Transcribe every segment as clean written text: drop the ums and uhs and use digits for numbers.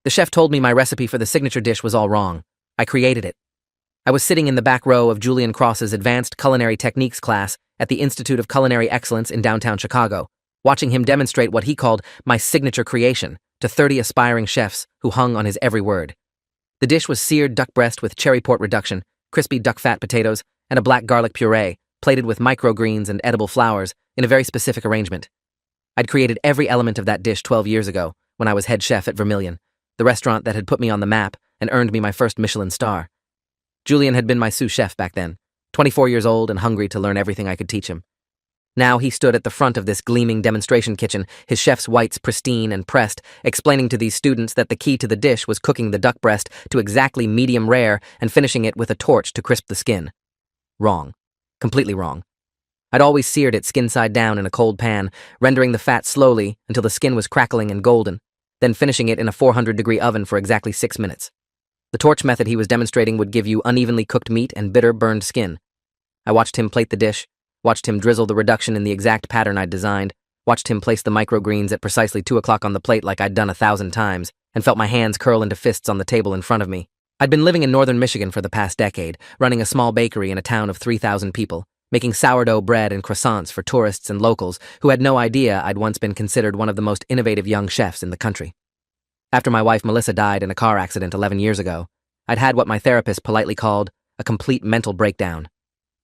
The chef told me my recipe for the signature dish was all wrong. I created it. I was sitting in the back row of Julian Cross's Advanced Culinary Techniques class at the Institute of Culinary Excellence in downtown Chicago, watching him demonstrate what he called my signature creation to 30 aspiring chefs who hung on his every word. The dish was seared duck breast with cherry port reduction, crispy duck fat potatoes, and a black garlic puree, plated with microgreens and edible flowers in a very specific arrangement. I'd created every element of that dish 12 years ago when I was head chef at Vermilion, the restaurant that had put me on the map and earned me my first Michelin star. Julian had been my sous chef back then, 24 years old and hungry to learn everything I could teach him. Now he stood at the front of this gleaming demonstration kitchen, his chef's whites pristine and pressed, explaining to these students that the key to the dish was cooking the duck breast to exactly medium rare and finishing it with a torch to crisp the skin. Wrong. Completely wrong. I'd always seared it skin side down in a cold pan, rendering the fat slowly until the skin was crackling and golden, then finishing it in a 400-degree oven for exactly 6 minutes. The torch method he was demonstrating would give you unevenly cooked meat and bitter, burned skin. I watched him plate the dish, watched him drizzle the reduction in the exact pattern I'd designed, watched him place the microgreens at precisely 2 o'clock on the plate like I'd done 1,000 times, and felt my hands curl into fists on the table in front of me. I'd been living in northern Michigan for the past decade, running a small bakery in a town of 3,000 people, making sourdough bread and croissants for tourists and locals who had no idea I'd once been considered one of the most innovative young chefs in the country. After my wife Melissa died in a car accident 11 years ago, I'd had what my therapist politely called a complete mental breakdown.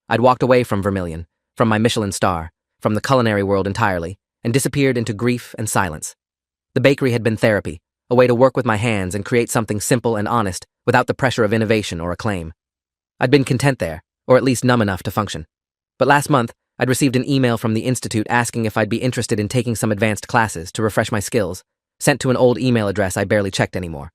I'd walked away from Vermilion, from my Michelin star, from the culinary world entirely, and disappeared into grief and silence. The bakery had been therapy, a way to work with my hands and create something simple and honest without the pressure of innovation or acclaim. I'd been content there, or at least numb enough to function. But last month, I'd received an email from the Institute asking if I'd be interested in taking some advanced classes to refresh my skills, sent to an old email address I barely checked anymore.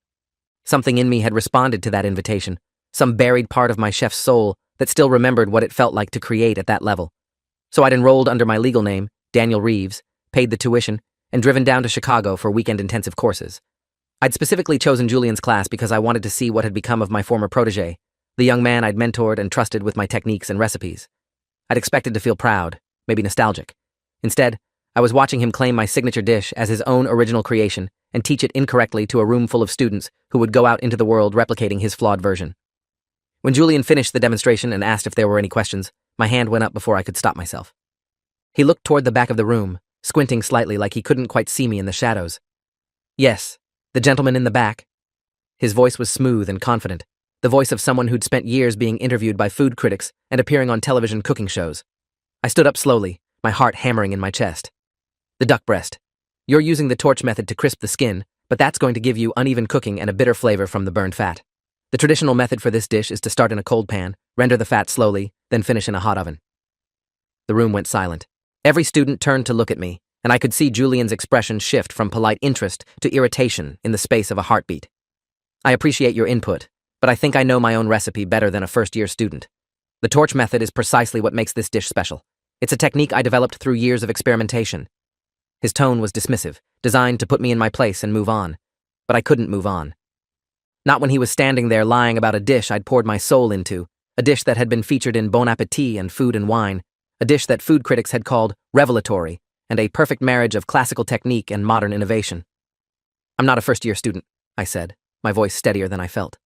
Something in me had responded to that invitation, some buried part of my chef's soul that still remembered what it felt like to create at that level. So I'd enrolled under my legal name, Daniel Reeves, paid the tuition, and driven down to Chicago for weekend intensive courses. I'd specifically chosen Julian's class because I wanted to see what had become of my former protege, the young man I'd mentored and trusted with my techniques and recipes. I'd expected to feel proud, maybe nostalgic. Instead, I was watching him claim my signature dish as his own original creation and teach it incorrectly to a room full of students who would go out into the world replicating his flawed version. When Julian finished the demonstration and asked if there were any questions, my hand went up before I could stop myself. He looked toward the back of the room, squinting slightly like he couldn't quite see me in the shadows. Yes, the gentleman in the back. His voice was smooth and confident, the voice of someone who'd spent years being interviewed by food critics and appearing on television cooking shows. I stood up slowly, my heart hammering in my chest. The duck breast. You're using the torch method to crisp the skin, but that's going to give you uneven cooking and a bitter flavor from the burned fat. The traditional method for this dish is to start in a cold pan, render the fat slowly, then finish in a hot oven. The room went silent. Every student turned to look at me, and I could see Julian's expression shift from polite interest to irritation in the space of a heartbeat. I appreciate your input, but I think I know my own recipe better than a first-year student. The torch method is precisely what makes this dish special. It's a technique I developed through years of experimentation. His tone was dismissive, designed to put me in my place and move on. But I couldn't move on. Not when he was standing there lying about a dish I'd poured my soul into, a dish that had been featured in Bon Appetit and Food and Wine, a dish that food critics had called revelatory, and a perfect marriage of classical technique and modern innovation. I'm not a first-year student, I said, my voice steadier than I felt.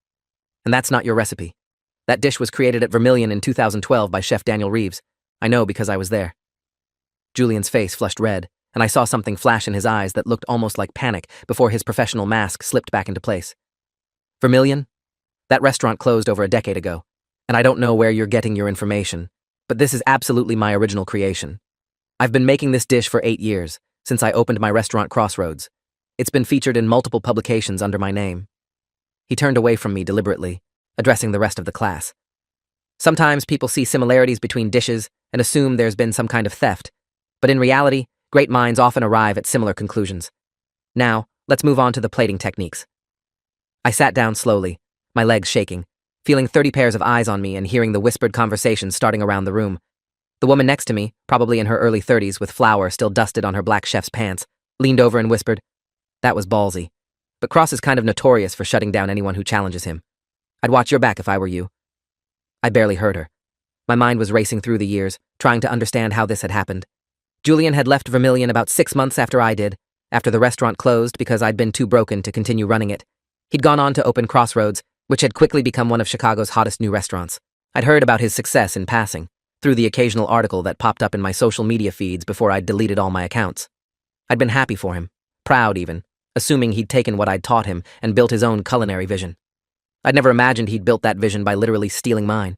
And that's not your recipe. That dish was created at Vermilion in 2012 by Chef Daniel Reeves. I know because I was there. Julian's face flushed red, and I saw something flash in his eyes that looked almost like panic before his professional mask slipped back into place. Vermilion? That restaurant closed over a decade ago, and I don't know where you're getting your information, but this is absolutely my original creation. I've been making this dish for 8 years, since I opened my restaurant Crossroads. It's been featured in multiple publications under my name. He turned away from me deliberately, addressing the rest of the class. Sometimes people see similarities between dishes and assume there's been some kind of theft, but in reality, great minds often arrive at similar conclusions. Now, let's move on to the plating techniques. I sat down slowly, my legs shaking, feeling 30 pairs of eyes on me and hearing the whispered conversations starting around the room. The woman next to me, probably in her early 30s with flour still dusted on her black chef's pants, leaned over and whispered, "That was ballsy. But Cross is kind of notorious for shutting down anyone who challenges him. I'd watch your back if I were you." I barely heard her. My mind was racing through the years, trying to understand how this had happened. Julian had left Vermilion about 6 months after I did, after the restaurant closed because I'd been too broken to continue running it. He'd gone on to open Crossroads, which had quickly become one of Chicago's hottest new restaurants. I'd heard about his success in passing, through the occasional article that popped up in my social media feeds before I'd deleted all my accounts. I'd been happy for him, proud even, assuming he'd taken what I'd taught him and built his own culinary vision. I'd never imagined he'd built that vision by literally stealing mine.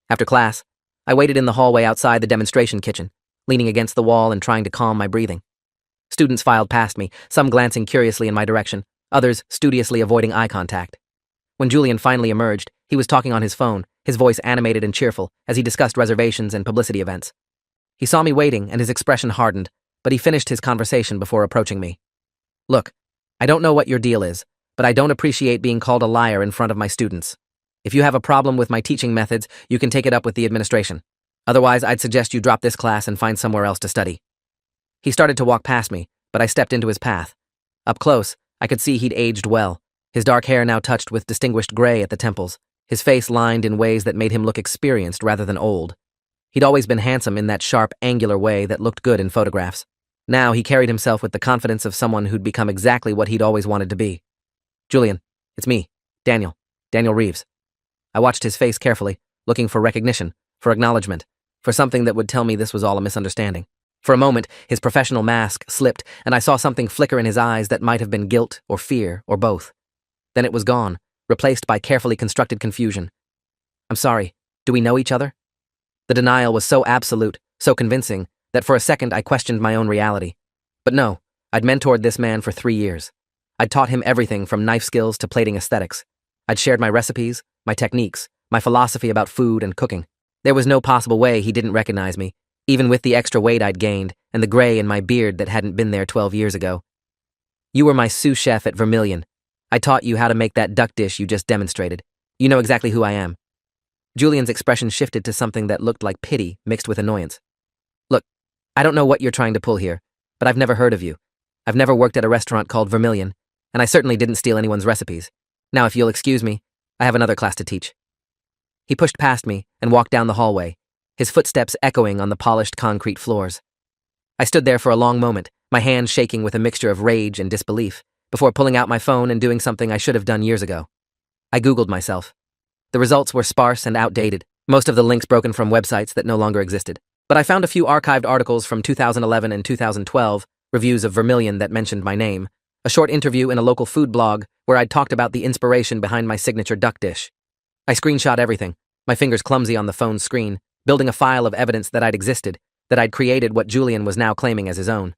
After class, I waited in the hallway outside the demonstration kitchen, leaning against the wall and trying to calm my breathing. Students filed past me, some glancing curiously in my direction, others studiously avoiding eye contact. When Julian finally emerged, he was talking on his phone, his voice animated and cheerful, as he discussed reservations and publicity events. He saw me waiting, and his expression hardened, but he finished his conversation before approaching me. "Look, I don't know what your deal is, but I don't appreciate being called a liar in front of my students. If you have a problem with my teaching methods, you can take it up with the administration. Otherwise, I'd suggest you drop this class and find somewhere else to study." He started to walk past me, but I stepped into his path. Up close, I could see he'd aged well, his dark hair now touched with distinguished gray at the temples, his face lined in ways that made him look experienced rather than old. He'd always been handsome in that sharp, angular way that looked good in photographs. Now he carried himself with the confidence of someone who'd become exactly what he'd always wanted to be. "Julian, it's me, Daniel Reeves." I watched his face carefully, looking for recognition, for acknowledgement, for something that would tell me this was all a misunderstanding. For a moment, his professional mask slipped, and I saw something flicker in his eyes that might have been guilt or fear or both. Then it was gone, replaced by carefully constructed confusion. "I'm sorry, do we know each other?" The denial was so absolute, so convincing, that for a second I questioned my own reality. But no, I'd mentored this man for 3 years. I'd taught him everything from knife skills to plating aesthetics. I'd shared my recipes, my techniques, my philosophy about food and cooking. There was no possible way he didn't recognize me, even with the extra weight I'd gained and the gray in my beard that hadn't been there 12 years ago. "You were my sous chef at Vermilion. I taught you how to make that duck dish you just demonstrated. You know exactly who I am." Julian's expression shifted to something that looked like pity mixed with annoyance. "Look, I don't know what you're trying to pull here, but I've never heard of you. I've never worked at a restaurant called Vermilion, and I certainly didn't steal anyone's recipes. Now, if you'll excuse me, I have another class to teach." He pushed past me and walked down the hallway, his footsteps echoing on the polished concrete floors. I stood there for a long moment, my hands shaking with a mixture of rage and disbelief, before pulling out my phone and doing something I should have done years ago. I Googled myself. The results were sparse and outdated, most of the links broken from websites that no longer existed. But I found a few archived articles from 2011 and 2012, reviews of Vermilion that mentioned my name, a short interview in a local food blog where I'd talked about the inspiration behind my signature duck dish. I screenshot everything, my fingers clumsy on the phone's screen, building a file of evidence that I'd existed, that I'd created what Julian was now claiming as his own.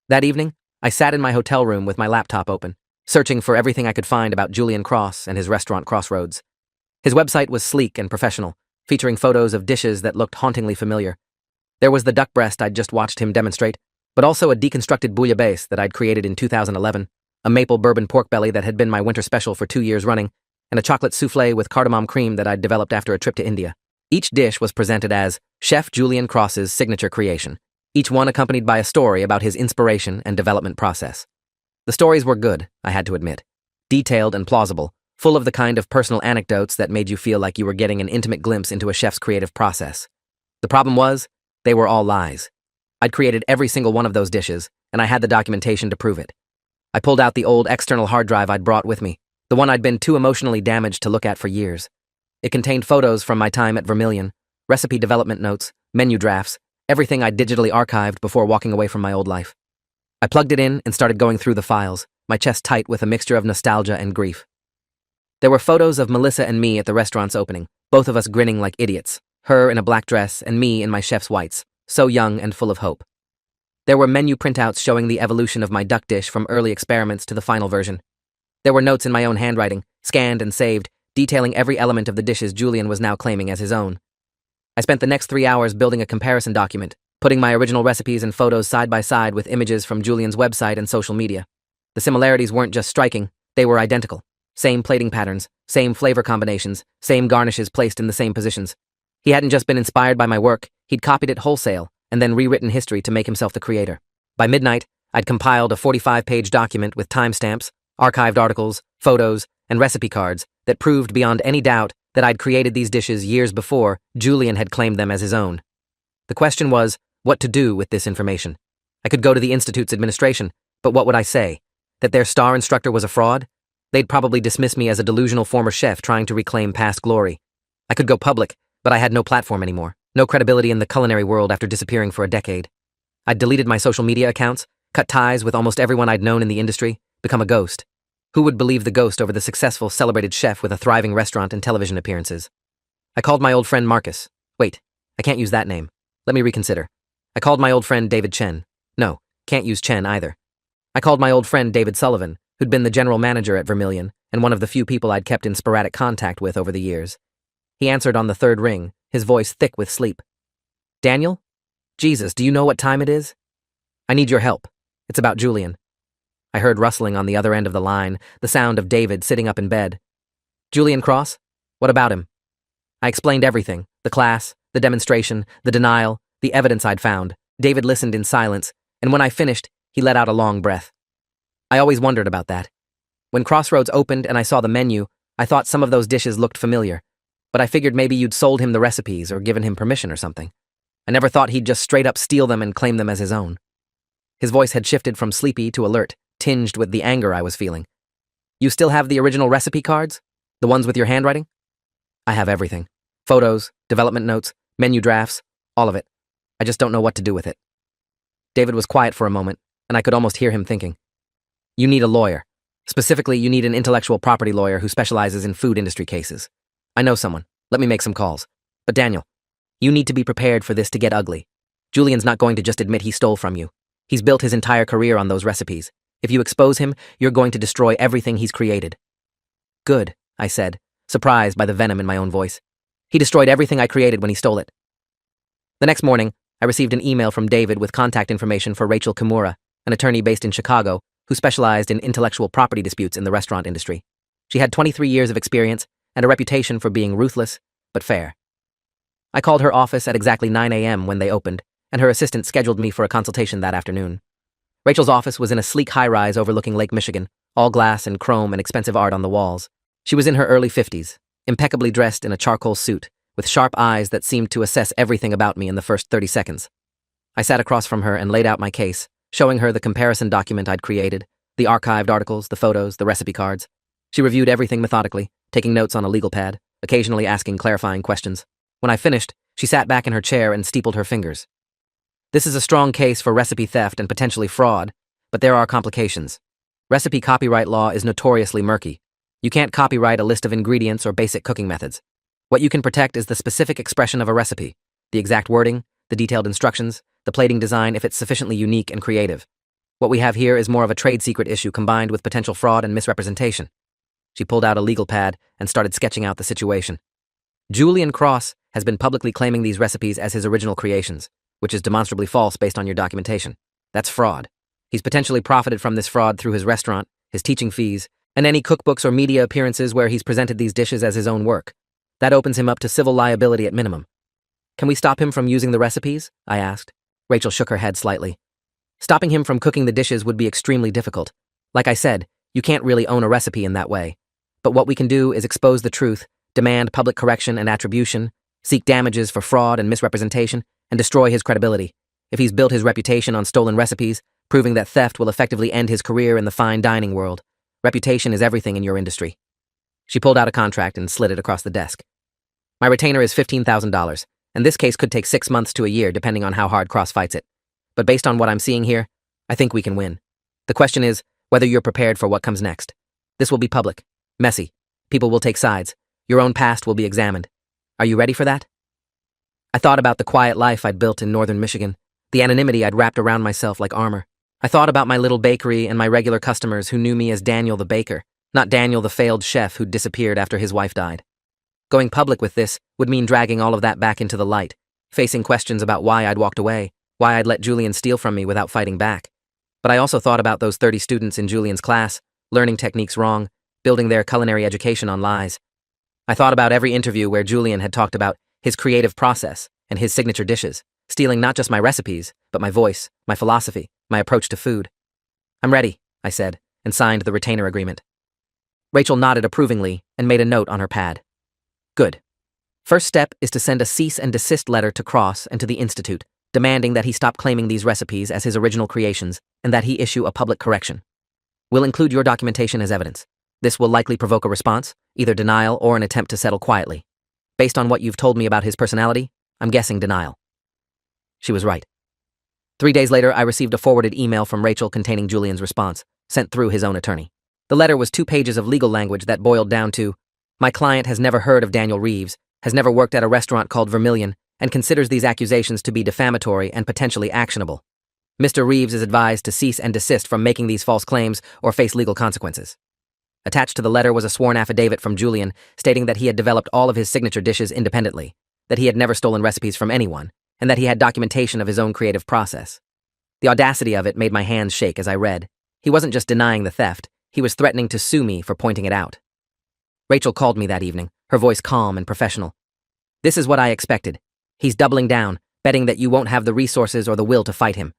That evening, I sat in my hotel room with my laptop open, searching for everything I could find about Julian Cross and his restaurant Crossroads. His website was sleek and professional, featuring photos of dishes that looked hauntingly familiar. There was the duck breast I'd just watched him demonstrate, but also a deconstructed bouillabaisse that I'd created in 2011, a maple bourbon pork belly that had been my winter special for 2 years running, and a chocolate soufflé with cardamom cream that I'd developed after a trip to India. Each dish was presented as Chef Julian Cross's signature creation, each one accompanied by a story about his inspiration and development process. The stories were good, I had to admit, detailed and plausible, full of the kind of personal anecdotes that made you feel like you were getting an intimate glimpse into a chef's creative process. The problem was, they were all lies. I'd created every single one of those dishes, and I had the documentation to prove it. I pulled out the old external hard drive I'd brought with me, the one I'd been too emotionally damaged to look at for years. It contained photos from my time at Vermilion, recipe development notes, menu drafts, everything I'd digitally archived before walking away from my old life. I plugged it in and started going through the files, my chest tight with a mixture of nostalgia and grief. There were photos of Melissa and me at the restaurant's opening, both of us grinning like idiots, her in a black dress and me in my chef's whites, so young and full of hope. There were menu printouts showing the evolution of my duck dish from early experiments to the final version. There were notes in my own handwriting, scanned and saved, detailing every element of the dishes Julian was now claiming as his own. I spent the next 3 hours building a comparison document, putting my original recipes and photos side by side with images from Julian's website and social media. The similarities weren't just striking, they were identical. Same plating patterns, same flavor combinations, same garnishes placed in the same positions. He hadn't just been inspired by my work, he'd copied it wholesale and then rewritten history to make himself the creator. By midnight, I'd compiled a 45-page document with timestamps, archived articles, photos, and recipe cards that proved beyond any doubt that I'd created these dishes years before Julian had claimed them as his own. The question was, what to do with this information? I could go to the Institute's administration, but what would I say? That their star instructor was a fraud? They'd probably dismiss me as a delusional former chef trying to reclaim past glory. I could go public, but I had no platform anymore, no credibility in the culinary world after disappearing for a decade. I'd deleted my social media accounts, cut ties with almost everyone I'd known in the industry, become a ghost. Who would believe the ghost over the successful, celebrated chef with a thriving restaurant and television appearances? I called my old friend Marcus. Wait, I can't use that name. Let me reconsider. I called my old friend David Chen. No, can't use Chen either. I called my old friend David Sullivan, who'd been the general manager at Vermilion and one of the few people I'd kept in sporadic contact with over the years. He answered on the third ring, his voice thick with sleep. Daniel? Jesus, do you know what time it is? I need your help. It's about Julian. I heard rustling on the other end of the line, the sound of David sitting up in bed. Julian Cross? What about him? I explained everything, the class, the demonstration, the denial, the evidence I'd found. David listened in silence, and when I finished, he let out a long breath. I always wondered about that. When Crossroads opened and I saw the menu, I thought some of those dishes looked familiar, but I figured maybe you'd sold him the recipes or given him permission or something. I never thought he'd just straight up steal them and claim them as his own. His voice had shifted from sleepy to alert, tinged with the anger I was feeling. You still have the original recipe cards? The ones with your handwriting? I have everything. Photos, development notes, menu drafts, all of it. I just don't know what to do with it. David was quiet for a moment, and I could almost hear him thinking. You need a lawyer. Specifically, you need an intellectual property lawyer who specializes in food industry cases. I know someone. Let me make some calls. But Daniel, you need to be prepared for this to get ugly. Julian's not going to just admit he stole from you. He's built his entire career on those recipes. If you expose him, you're going to destroy everything he's created. Good, I said, surprised by the venom in my own voice. He destroyed everything I created when he stole it. The next morning, I received an email from David with contact information for Rachel Kimura, an attorney based in Chicago, who specialized in intellectual property disputes in the restaurant industry. She had 23 years of experience and a reputation for being ruthless, but fair. I called her office at exactly 9 a.m. when they opened, and her assistant scheduled me for a consultation that afternoon. Rachel's office was in a sleek high-rise overlooking Lake Michigan, all glass and chrome and expensive art on the walls. She was in her early 50s, impeccably dressed in a charcoal suit, with sharp eyes that seemed to assess everything about me in the first 30 seconds. I sat across from her and laid out my case, showing her the comparison document I'd created, the archived articles, the photos, the recipe cards. She reviewed everything methodically, taking notes on a legal pad, occasionally asking clarifying questions. When I finished, she sat back in her chair and steepled her fingers. This is a strong case for recipe theft and potentially fraud, but there are complications. Recipe copyright law is notoriously murky. You can't copyright a list of ingredients or basic cooking methods. What you can protect is the specific expression of a recipe, the exact wording, the detailed instructions, the plating design if it's sufficiently unique and creative. What we have here is more of a trade secret issue combined with potential fraud and misrepresentation. She pulled out a legal pad and started sketching out the situation. Julian Cross has been publicly claiming these recipes as his original creations, which is demonstrably false based on your documentation. That's fraud. He's potentially profited from this fraud through his restaurant, his teaching fees, and any cookbooks or media appearances where he's presented these dishes as his own work. That opens him up to civil liability at minimum. Can we stop him from using the recipes? I asked. Rachel shook her head slightly. Stopping him from cooking the dishes would be extremely difficult. Like I said, you can't really own a recipe in that way. But what we can do is expose the truth, demand public correction and attribution, seek damages for fraud and misrepresentation, and destroy his credibility. If he's built his reputation on stolen recipes, proving that theft will effectively end his career in the fine dining world. Reputation is everything in your industry. She pulled out a contract and slid it across the desk. My retainer is $15,000, and this case could take 6 months to a year depending on how hard Cross fights it. But based on what I'm seeing here, I think we can win. The question is whether you're prepared for what comes next. This will be public, messy. People will take sides. Your own past will be examined. Are you ready for that? I thought about the quiet life I'd built in northern Michigan, the anonymity I'd wrapped around myself like armor. I thought about my little bakery and my regular customers who knew me as Daniel the baker, not Daniel the failed chef who'd disappeared after his wife died. Going public with this would mean dragging all of that back into the light, facing questions about why I'd walked away, why I'd let Julian steal from me without fighting back. But I also thought about those 30 students in Julian's class, learning techniques wrong, building their culinary education on lies. I thought about every interview where Julian had talked about his creative process and his signature dishes, stealing not just my recipes, but my voice, my philosophy, my approach to food. I'm ready, I said, and signed the retainer agreement. Rachel nodded approvingly and made a note on her pad. Good. First step is to send a cease and desist letter to Cross and to the Institute, demanding that he stop claiming these recipes as his original creations and that he issue a public correction. We'll include your documentation as evidence. This will likely provoke a response, either denial or an attempt to settle quietly. Based on what you've told me about his personality, I'm guessing denial. She was right. 3 days later, I received a forwarded email from Rachel containing Julian's response, sent through his own attorney. The letter was 2 pages of legal language that boiled down to, "My client has never heard of Daniel Reeves, has never worked at a restaurant called Vermilion, and considers these accusations to be defamatory and potentially actionable. Mr. Reeves is advised to cease and desist from making these false claims or face legal consequences." Attached to the letter was a sworn affidavit from Julian stating that he had developed all of his signature dishes independently, that he had never stolen recipes from anyone, and that he had documentation of his own creative process. The audacity of it made my hands shake as I read. He wasn't just denying the theft, he was threatening to sue me for pointing it out. Rachel called me that evening, her voice calm and professional. "This is what I expected. He's doubling down, betting that you won't have the resources or the will to fight him.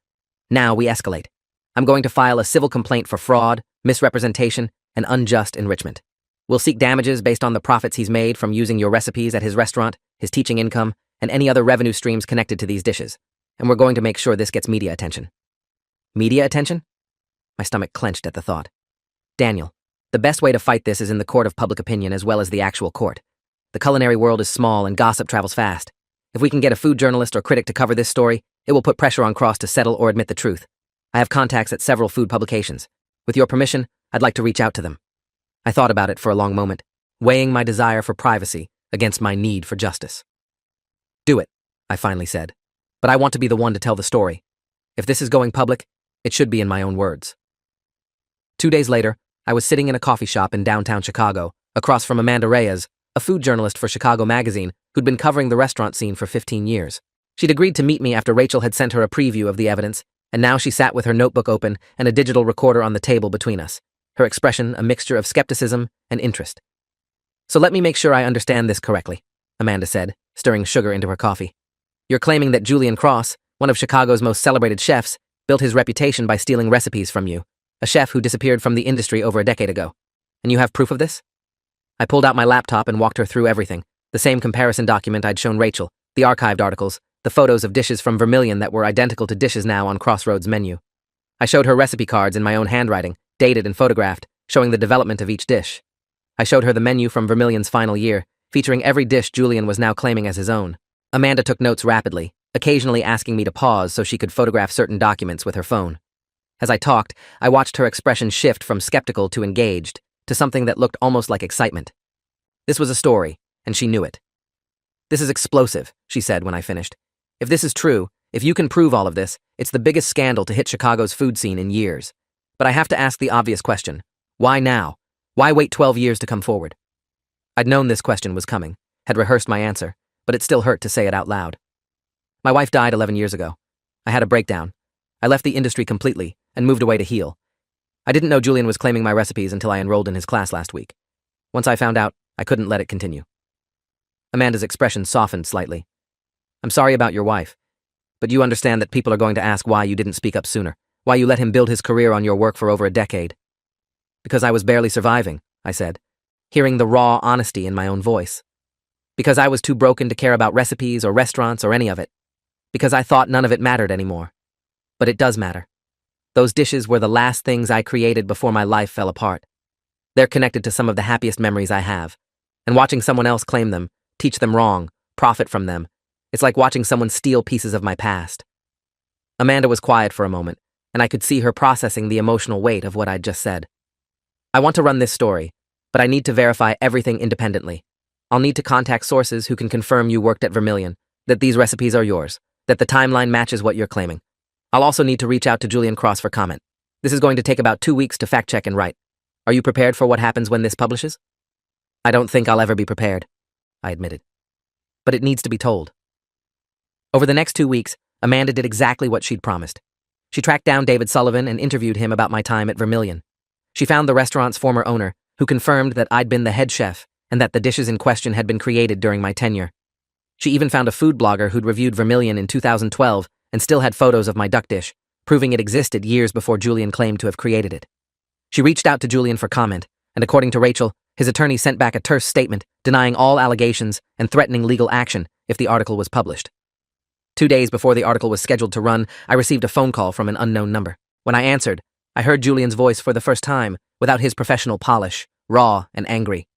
Now we escalate. I'm going to file a civil complaint for fraud, misrepresentation, and unjust enrichment. We'll seek damages based on the profits he's made from using your recipes at his restaurant, his teaching income, and any other revenue streams connected to these dishes. And we're going to make sure this gets media attention." Media attention? My stomach clenched at the thought. Daniel, the best way to fight this is in the court of public opinion as well as the actual court. The culinary world is small and gossip travels fast. If we can get a food journalist or critic to cover this story, it will put pressure on Cross to settle or admit the truth. I have contacts at several food publications. With your permission, I'd like to reach out to them. I thought about it for a long moment, weighing my desire for privacy against my need for justice. "Do it," I finally said. "But I want to be the one to tell the story. If this is going public, it should be in my own words." 2 days later, I was sitting in a coffee shop in downtown Chicago, across from Amanda Reyes, a food journalist for Chicago Magazine who'd been covering the restaurant scene for 15 years. She'd agreed to meet me after Rachel had sent her a preview of the evidence, and now she sat with her notebook open and a digital recorder on the table between us, her expression a mixture of skepticism and interest. "So let me make sure I understand this correctly," Amanda said, stirring sugar into her coffee. "You're claiming that Julian Cross, one of Chicago's most celebrated chefs, built his reputation by stealing recipes from you, a chef who disappeared from the industry over a decade ago. And you have proof of this?" I pulled out my laptop and walked her through everything, the same comparison document I'd shown Rachel, the archived articles, the photos of dishes from Vermilion that were identical to dishes now on Crossroads' menu. I showed her recipe cards in my own handwriting, dated and photographed, showing the development of each dish. I showed her the menu from Vermilion's final year, featuring every dish Julian was now claiming as his own. Amanda took notes rapidly, occasionally asking me to pause so she could photograph certain documents with her phone. As I talked, I watched her expression shift from skeptical to engaged, to something that looked almost like excitement. This was a story, and she knew it. "This is explosive," she said when I finished. "If this is true, if you can prove all of this, it's the biggest scandal to hit Chicago's food scene in years. But I have to ask the obvious question. Why now? Why wait 12 years to come forward?" I'd known this question was coming, had rehearsed my answer, but it still hurt to say it out loud. My wife died 11 years ago. I had a breakdown. I left the industry completely and moved away to heal. I didn't know Julian was claiming my recipes until I enrolled in his class last week. Once I found out, I couldn't let it continue. Amanda's expression softened slightly. "I'm sorry about your wife, but you understand that people are going to ask why you didn't speak up sooner, why you let him build his career on your work for over a decade." "Because I was barely surviving," I said, hearing the raw honesty in my own voice. "Because I was too broken to care about recipes or restaurants or any of it. Because I thought none of it mattered anymore. But it does matter. Those dishes were the last things I created before my life fell apart. They're connected to some of the happiest memories I have, and watching someone else claim them, teach them wrong, profit from them, it's like watching someone steal pieces of my past." Amanda was quiet for a moment, and I could see her processing the emotional weight of what I'd just said. "I want to run this story, but I need to verify everything independently. I'll need to contact sources who can confirm you worked at Vermilion, that these recipes are yours, that the timeline matches what you're claiming. I'll also need to reach out to Julian Cross for comment. This is going to take about 2 weeks to fact-check and write. Are you prepared for what happens when this publishes?" "I don't think I'll ever be prepared," I admitted. "But it needs to be told." Over the next 2 weeks, Amanda did exactly what she'd promised. She tracked down David Sullivan and interviewed him about my time at Vermilion. She found the restaurant's former owner, who confirmed that I'd been the head chef and that the dishes in question had been created during my tenure. She even found a food blogger who'd reviewed Vermilion in 2012 and still had photos of my duck dish, proving it existed years before Julian claimed to have created it. She reached out to Julian for comment, and according to Rachel, his attorney sent back a terse statement denying all allegations and threatening legal action if the article was published. 2 days before the article was scheduled to run, I received a phone call from an unknown number. When I answered, I heard Julian's voice for the first time, without his professional polish raw and angry.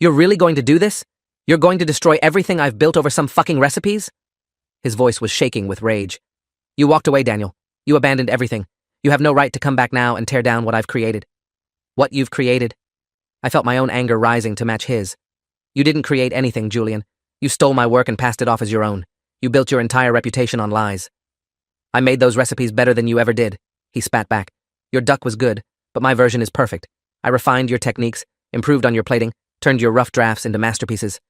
"You're really going to do this? You're going to destroy everything I've built over some fucking recipes?" His voice was shaking with rage. "You walked away, Daniel. You abandoned everything. You have no right to come back now and tear down what I've created." "What you've created?" I felt my own anger rising to match his. "You didn't create anything, Julian. You stole my work and passed it off as your own. You built your entire reputation on lies." "I made those recipes better than you ever did," he spat back. "Your duck was good, but my version is perfect. I refined your techniques, improved on your plating, turned your rough drafts into masterpieces.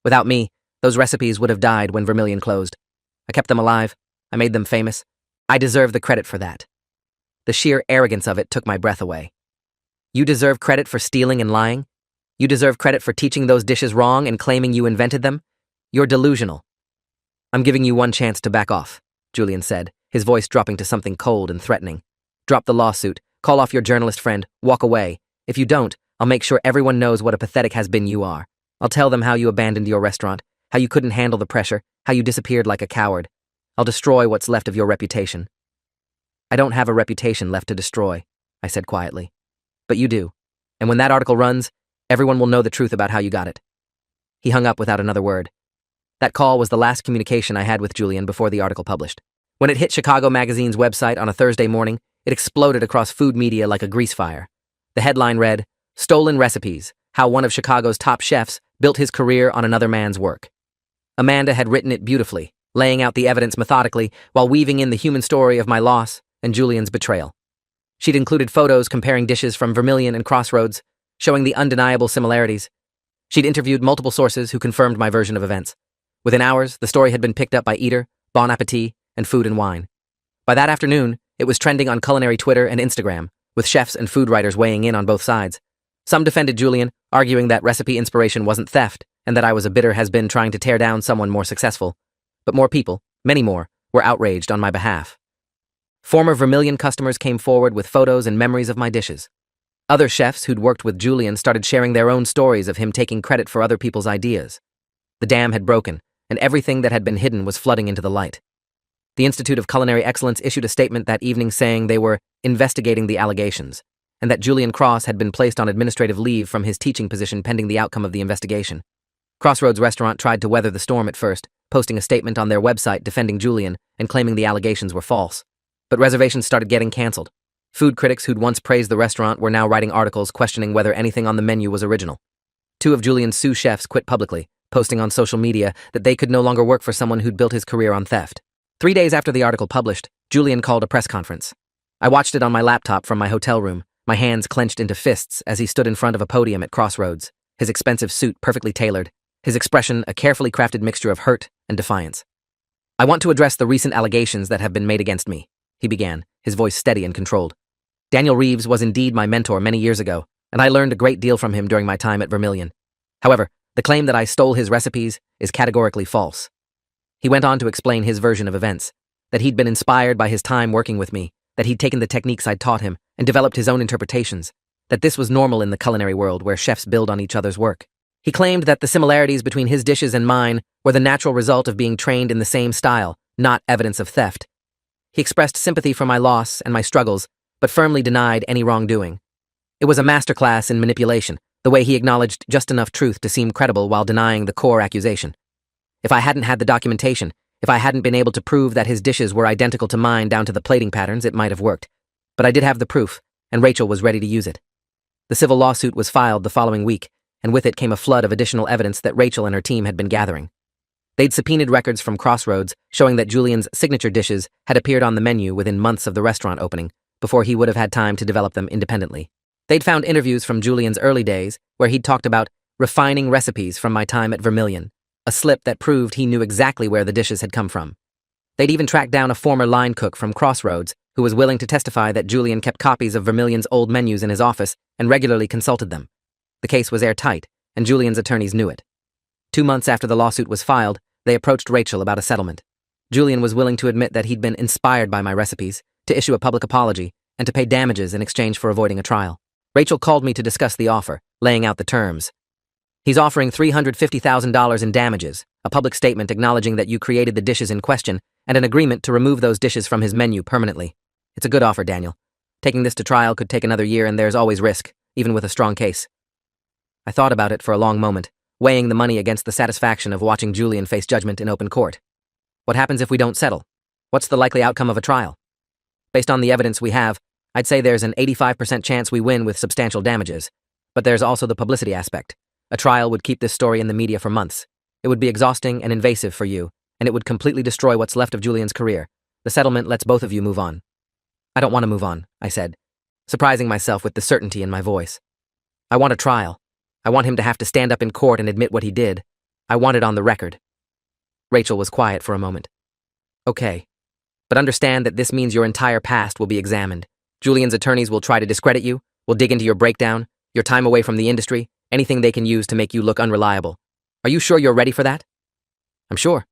Without me, those recipes would have died when Vermilion closed. I kept them alive. I made them famous. I deserve the credit for that." The sheer arrogance of it took my breath away. "You deserve credit for stealing and lying? You deserve credit for teaching those dishes wrong and claiming you invented them? You're delusional." "I'm giving you one chance to back off," Julian said, his voice dropping to something cold and threatening. "Drop the lawsuit, call off your journalist friend, walk away. If you don't, I'll make sure everyone knows what a pathetic has-been you are. I'll tell them how you abandoned your restaurant, how you couldn't handle the pressure, how you disappeared like a coward. I'll destroy what's left of your reputation." "I don't have a reputation left to destroy," I said quietly. "But you do. And when that article runs, everyone will know the truth about how you got it." He hung up without another word. That call was the last communication I had with Julian before the article published. When it hit Chicago Magazine's website on a Thursday morning, it exploded across food media like a grease fire. The headline read, "Stolen Recipes: How One of Chicago's Top Chefs Built His Career on Another Man's Work." Amanda had written it beautifully, laying out the evidence methodically while weaving in the human story of my loss and Julian's betrayal. She'd included photos comparing dishes from Vermilion and Crossroads, showing the undeniable similarities. She'd interviewed multiple sources who confirmed my version of events. Within hours, the story had been picked up by Eater, Bon Appetit, and Food and Wine. By that afternoon, it was trending on culinary Twitter and Instagram, with chefs and food writers weighing in on both sides. Some defended Julian, arguing that recipe inspiration wasn't theft, and that I was a bitter has-been trying to tear down someone more successful. But more people, many more, were outraged on my behalf. Former Vermilion customers came forward with photos and memories of my dishes. Other chefs who'd worked with Julian started sharing their own stories of him taking credit for other people's ideas. The dam had broken, and everything that had been hidden was flooding into the light. The Institute of Culinary Excellence issued a statement that evening saying they were investigating the allegations, and that Julian Cross had been placed on administrative leave from his teaching position pending the outcome of the investigation. Crossroads Restaurant tried to weather the storm at first, posting a statement on their website defending Julian and claiming the allegations were false. But reservations started getting canceled. Food critics who'd once praised the restaurant were now writing articles questioning whether anything on the menu was original. Two of Julian's sous chefs quit publicly, posting on social media that they could no longer work for someone who'd built his career on theft. 3 days after the article published, Julian called a press conference. I watched it on my laptop from my hotel room, my hands clenched into fists as he stood in front of a podium at Crossroads, his expensive suit perfectly tailored, his expression a carefully crafted mixture of hurt and defiance. "I want to address the recent allegations that have been made against me," he began, his voice steady and controlled. "Daniel Reeves was indeed my mentor many years ago, and I learned a great deal from him during my time at Vermilion. However, the claim that I stole his recipes is categorically false." He went on to explain his version of events, that he'd been inspired by his time working with me, that he'd taken the techniques I'd taught him and developed his own interpretations, that this was normal in the culinary world where chefs build on each other's work. He claimed that the similarities between his dishes and mine were the natural result of being trained in the same style, not evidence of theft. He expressed sympathy for my loss and my struggles, but firmly denied any wrongdoing. It was a masterclass in manipulation, the way he acknowledged just enough truth to seem credible while denying the core accusation. If I hadn't had the documentation, if I hadn't been able to prove that his dishes were identical to mine down to the plating patterns, it might have worked. But I did have the proof, and Rachel was ready to use it. The civil lawsuit was filed the following week, and with it came a flood of additional evidence that Rachel and her team had been gathering. They'd subpoenaed records from Crossroads showing that Julian's signature dishes had appeared on the menu within months of the restaurant opening, before he would have had time to develop them independently. They'd found interviews from Julian's early days where he'd talked about refining recipes from my time at Vermilion, a slip that proved he knew exactly where the dishes had come from. They'd even tracked down a former line cook from Crossroads who was willing to testify that Julian kept copies of Vermilion's old menus in his office and regularly consulted them. The case was airtight, and Julian's attorneys knew it. 2 months after the lawsuit was filed, they approached Rachel about a settlement. Julian was willing to admit that he'd been inspired by my recipes, to issue a public apology, and to pay damages in exchange for avoiding a trial. Rachel called me to discuss the offer, laying out the terms. "He's offering $350,000 in damages, a public statement acknowledging that you created the dishes in question, and an agreement to remove those dishes from his menu permanently. It's a good offer, Daniel. Taking this to trial could take another year, and there's always risk, even with a strong case. I thought about it for a long moment, weighing the money against the satisfaction of watching Julian face judgment in open court. What happens if we don't settle? What's the likely outcome of a trial? Based on the evidence we have, I'd say there's an 85% chance we win with substantial damages. But there's also the publicity aspect. A trial would keep this story in the media for months. It would be exhausting and invasive for you, and it would completely destroy what's left of Julian's career. The settlement lets both of you move on. I don't want to move on, I said, surprising myself with the certainty in my voice. I want a trial. I want him to have to stand up in court and admit what he did. I want it on the record. Rachel was quiet for a moment. Okay. But understand that this means your entire past will be examined. Julian's attorneys will try to discredit you, will dig into your breakdown, your time away from the industry, anything they can use to make you look unreliable. Are you sure you're ready for that? I'm sure.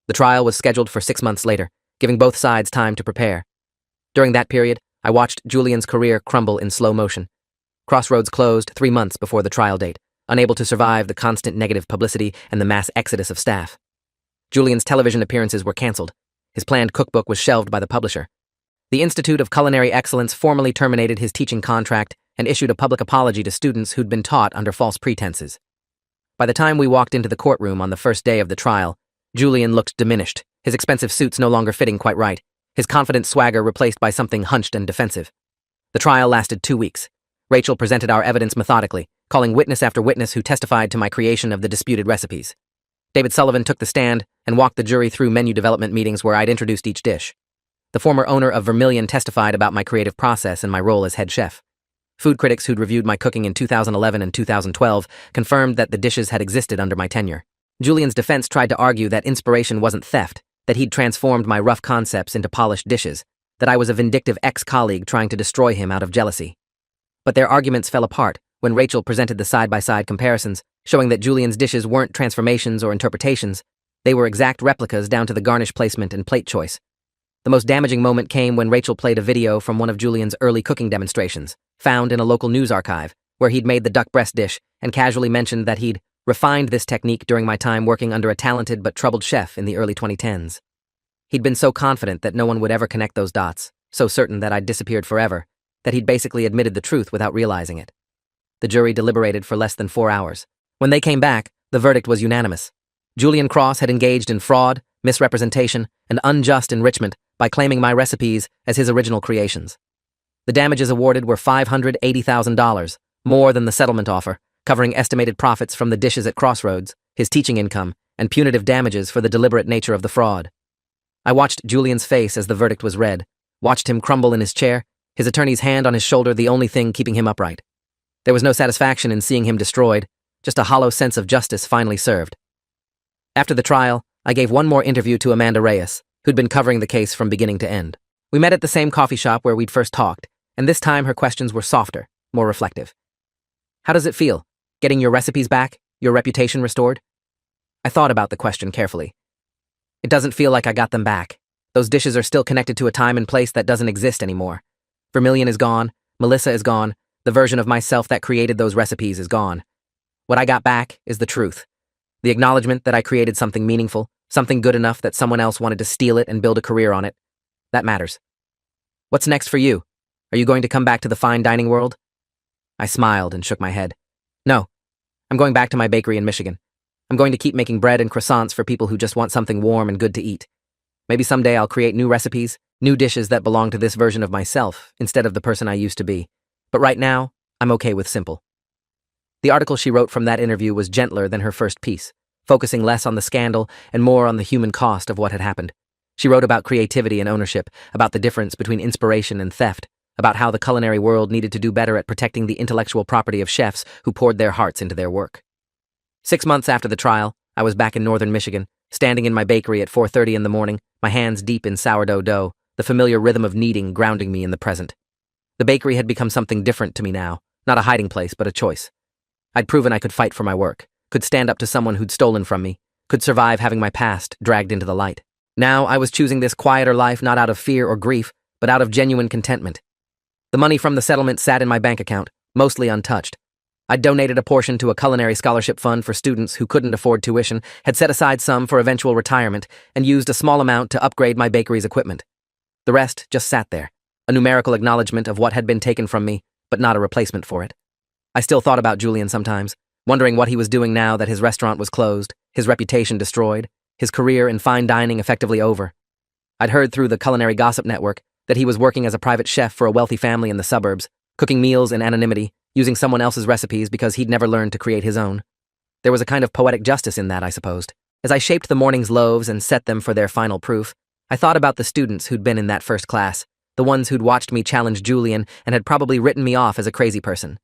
The trial was scheduled for 6 months later, giving both sides time to prepare. During that period, I watched Julian's career crumble in slow motion. Crossroads closed 3 months before the trial date, unable to survive the constant negative publicity and the mass exodus of staff. Julian's television appearances were canceled. His planned cookbook was shelved by the publisher. The Institute of Culinary Excellence formally terminated his teaching contract and issued a public apology to students who'd been taught under false pretenses. By the time we walked into the courtroom on the first day of the trial, Julian looked diminished, his expensive suits no longer fitting quite right, his confident swagger replaced by something hunched and defensive. The trial lasted 2 weeks. Rachel presented our evidence methodically, calling witness after witness who testified to my creation of the disputed recipes. David Sullivan took the stand and walked the jury through menu development meetings where I'd introduced each dish. The former owner of Vermilion testified about my creative process and my role as head chef. Food critics who'd reviewed my cooking in 2011 and 2012 confirmed that the dishes had existed under my tenure. Julian's defense tried to argue that inspiration wasn't theft, that he'd transformed my rough concepts into polished dishes, that I was a vindictive ex-colleague trying to destroy him out of jealousy. But their arguments fell apart when Rachel presented the side-by-side comparisons, showing that Julian's dishes weren't transformations or interpretations. They were exact replicas down to the garnish placement and plate choice. The most damaging moment came when Rachel played a video from one of Julian's early cooking demonstrations, found in a local news archive, where he'd made the duck breast dish and casually mentioned that he'd refined this technique during my time working under a talented but troubled chef in the early 2010s. He'd been so confident that no one would ever connect those dots, so certain that I'd disappeared forever, that he'd basically admitted the truth without realizing it. The jury deliberated for less than 4 hours. When they came back, the verdict was unanimous. Julian Cross had engaged in fraud, misrepresentation, and unjust enrichment by claiming my recipes as his original creations. The damages awarded were $580,000, more than the settlement offer, covering estimated profits from the dishes at Crossroads, his teaching income, and punitive damages for the deliberate nature of the fraud. I watched Julian's face as the verdict was read, watched him crumble in his chair, his attorney's hand on his shoulder the only thing keeping him upright. There was no satisfaction in seeing him destroyed, just a hollow sense of justice finally served. After the trial, I gave one more interview to Amanda Reyes, who'd been covering the case from beginning to end. We met at the same coffee shop where we'd first talked, and this time her questions were softer, more reflective. How does it feel, getting your recipes back, your reputation restored? I thought about the question carefully. It doesn't feel like I got them back. Those dishes are still connected to a time and place that doesn't exist anymore. Vermilion is gone, Melissa is gone, the version of myself that created those recipes is gone. What I got back is the truth. The acknowledgement that I created something meaningful, something good enough that someone else wanted to steal it and build a career on it. That matters. What's next for you? Are you going to come back to the fine dining world? I smiled and shook my head. No. I'm going back to my bakery in Michigan. I'm going to keep making bread and croissants for people who just want something warm and good to eat. Maybe someday I'll create new recipes, new dishes that belong to this version of myself instead of the person I used to be. But right now, I'm okay with simple. The article she wrote from that interview was gentler than her first piece, focusing less on the scandal and more on the human cost of what had happened. She wrote about creativity and ownership, about the difference between inspiration and theft, about how the culinary world needed to do better at protecting the intellectual property of chefs who poured their hearts into their work. 6 months after the trial, I was back in northern Michigan, standing in my bakery at 4:30 in the morning, my hands deep in sourdough dough, the familiar rhythm of kneading grounding me in the present. The bakery had become something different to me now, not a hiding place, but a choice. I'd proven I could fight for my work, could stand up to someone who'd stolen from me, could survive having my past dragged into the light. Now I was choosing this quieter life not out of fear or grief, but out of genuine contentment. The money from the settlement sat in my bank account, mostly untouched. I'd donated a portion to a culinary scholarship fund for students who couldn't afford tuition, had set aside some for eventual retirement, and used a small amount to upgrade my bakery's equipment. The rest just sat there, a numerical acknowledgement of what had been taken from me, but not a replacement for it. I still thought about Julian sometimes, wondering what he was doing now that his restaurant was closed, his reputation destroyed, his career in fine dining effectively over. I'd heard through the Culinary Gossip Network that he was working as a private chef for a wealthy family in the suburbs, cooking meals in anonymity, using someone else's recipes because he'd never learned to create his own. There was a kind of poetic justice in that, I supposed. As I shaped the morning's loaves and set them for their final proof, I thought about the students who'd been in that first class, the ones who'd watched me challenge Julian and had probably written me off as a crazy person.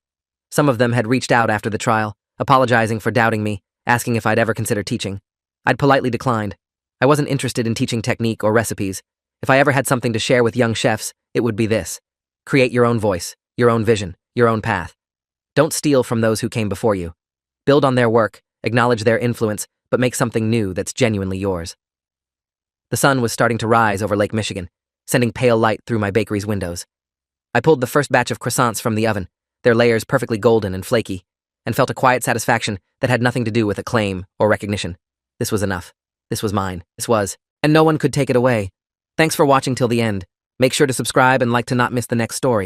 Some of them had reached out after the trial, apologizing for doubting me, asking if I'd ever consider teaching. I'd politely declined. I wasn't interested in teaching technique or recipes. If I ever had something to share with young chefs, it would be this. Create your own voice, your own vision, your own path. Don't steal from those who came before you. Build on their work, acknowledge their influence, but make something new that's genuinely yours. The sun was starting to rise over Lake Michigan, sending pale light through my bakery's windows. I pulled the first batch of croissants from the oven, their layers perfectly golden and flaky, and felt a quiet satisfaction that had nothing to do with acclaim or recognition. This was enough. This was mine. This was, and no one could take it away. Thanks for watching till the end. Make sure to subscribe and like to not miss the next story.